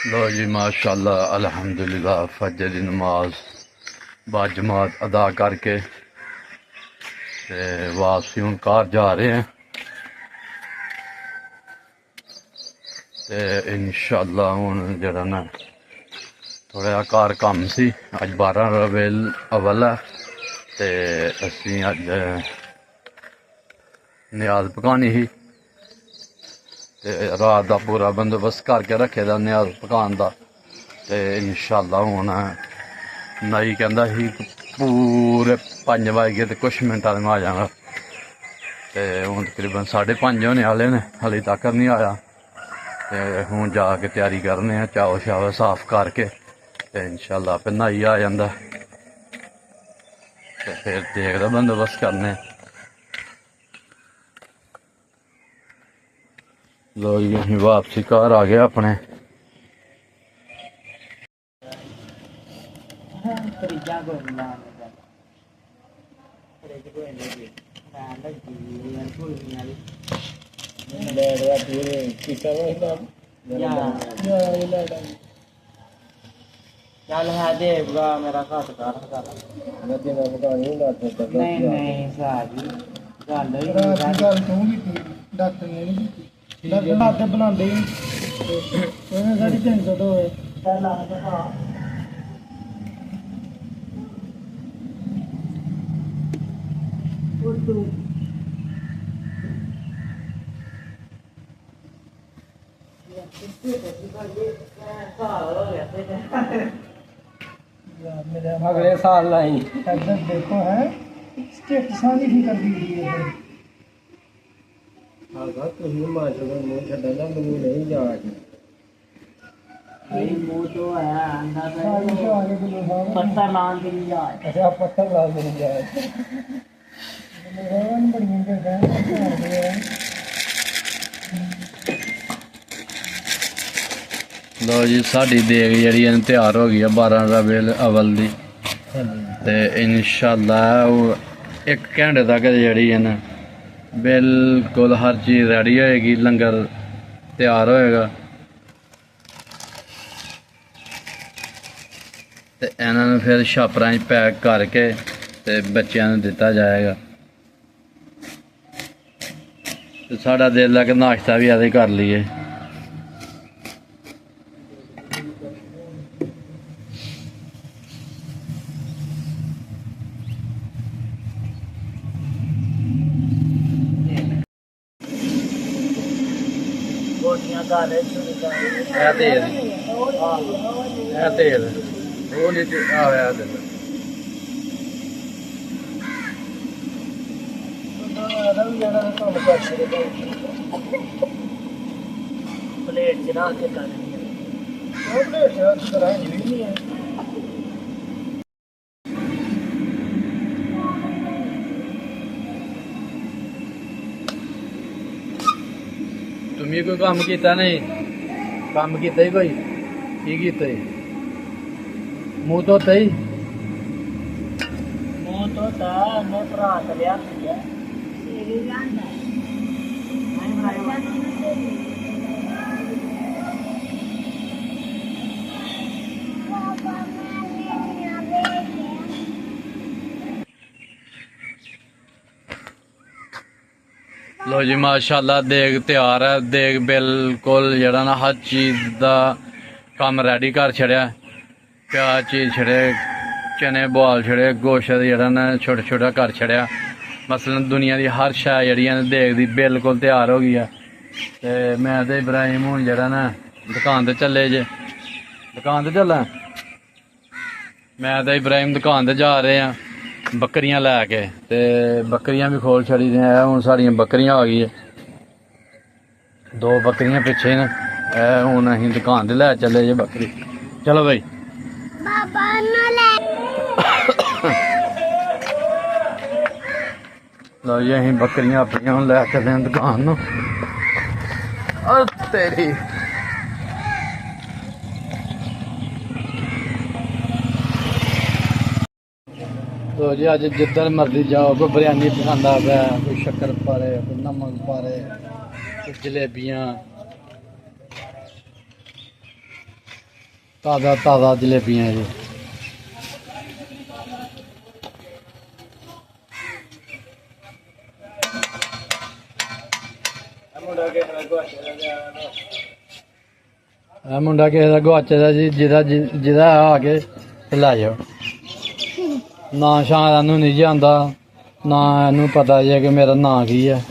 लो जी माशाल्लाह अल्हम्दुलिल्लाह फजर की नमाज बाजमात अदा करके वापसी हूँ घर जा रहे हैं ते इंशाअल्लाह हूँ जरा ना थोड़ा घर कम सी अज 12 रबीउल अव्वल है ते असी अज नियाज पकानी ही ते रात का पूरा बंदोबस्त करके रखे दा नियाज पकान का ते इंशाअल्लाह हूँ नाई कहता ही पूरे 5 बज गए तो कुछ मिनटा में आ जाऊंगा तो हूँ तकरीबन 5:30 होने वाले ने हाली तक नहीं आया तो हूँ जाके तैयारी करने चावल शावल साफ करके तो इंशाअल्लाह फिर नहाई आ जाता तो फिर देखदा बंदोबस्त करने। लो जी अं वापसी घर आ गए अपने चल है देगा मेरा घट कर नहीं नहीं सारी गल तू की डॉक्टर ने नहीं की डॉक्टर बनाते ही 350 अगले साल लाई देखो है स्टेट सारी भी कर दी है तो है पत्थर लान के लिए जाए अच्छा पत्थर लान के लिए जाए लो जी साड़ी देग जी तैयार हो गई है 12 रबीउल अव्वल की ते इंशाअल्लाह वो 1 घंटे तक जी ना बिल्कुल हर चीज़ रेडी होएगी लंगर तैयार होएगा ते इन्होंने फिर छापरां पैक करके ते बच्चों को दिता जाएगा तो साड़ा दिल है कि नाश्ता भी ऐसे कर लीए। तेल वो नीचे आया दिल प्लेट चढ़ा के तुम्हें कोई काम किया नहीं काम किया ही कोई की किया मुँह धोता ही मुँह धोता मैं भरा लिया लो जी माशाल्लाह देग तैयार है देग बिल्कुल जरा ना हर चीज़ का काम रेडी कर छड़िया प्याज चीज छड़े चने बोआल छड़े गोश्त जरा ना छोटा छोटा कर छड़िया ਮਸਲਨ ਦੁਨੀਆ ਦੀ ਹਰ ਸ਼ੈ ਜਿਹੜੀਆਂ ਨੇ ਦੇਖਦੀ ਬਿਲਕੁਲ ਤਿਆਰ ਹੋ ਗਈ ਆ। ਤੇ ਮੈਂ ਤੇ ਇਬਰਾਹਿਮ ਹੁਣ ਜਿਹੜਾ ਨਾ ਦੁਕਾਨ ਤੇ ਚੱਲੇ ਜੇ, ਦੁਕਾਨ ਤੇ ਚੱਲਾਂ। ਮੈਂ ਤੇ ਇਬਰਾਹਿਮ ਦੁਕਾਨ ਤੇ ਜਾ ਰਹੇ ਆ ਬੱਕਰੀਆਂ ਲੈ ਕੇ, ਤੇ ਬੱਕਰੀਆਂ ਵੀ ਖੋਲ ਛੜੀ ਦੀਆਂ। ਹੁਣ ਸਾਡੀਆਂ ਬੱਕਰੀਆਂ ਆ ਗਈ 2 ਬੱਕਰੀਆਂ ਪਿੱਛੇ ਨੇ। ਇਹ ਹੁਣ ਅਸੀਂ ਦੁਕਾਨ ਤੇ ਲੈ ਚੱਲੇ ਜੇ ਬੱਕਰੀ। ਚਲੋ ਬਈ ਬਾਬਾ ਨੂੰ ਲੈ ਲਓ ਜੀ ਅਸੀਂ ਬੱਕਰੀਆਂ ਆਪਣੀਆਂ ਹੁਣ ਲੈ ਚੱਲੇ ਹਾਂ ਦੁਕਾਨ ਨੂੰ। ਓ ਤੇਰੀ ਲਓ ਜੀ ਅੱਜ ਜਿੱਧਰ ਮਰਜ਼ੀ ਜਾਓ, ਕੋਈ ਬਿਰਿਆਨੀ ਪਸੰਦ ਆ ਪਿਆ, ਕੋਈ ਸ਼ੱਕਰ ਪਾਰੇ, ਕੋਈ ਨਮਕ ਪਾਰੇ, ਕੋਈ ਜਲੇਬੀਆਂ, ਤਾਜ਼ਾ ਜਲੇਬੀਆਂ ਜੀ। ਇਹ ਮੁੰਡਾ ਕਿਸੇ ਦਾ ਗੁਆਚੇ ਦਾ ਜੀ, ਜਿਹਦਾ ਆ ਕੇ ਤੇ ਲੈ ਜਾਓ। ਨਾ ਸ਼ਾਹ ਇਹਨੂੰ ਨਹੀਂ ਜਾਂਦਾ, ਨਾ ਇਹਨੂੰ ਪਤਾ ਜੇ ਕਿ ਮੇਰਾ ਨਾਂ ਕੀ ਹੈ।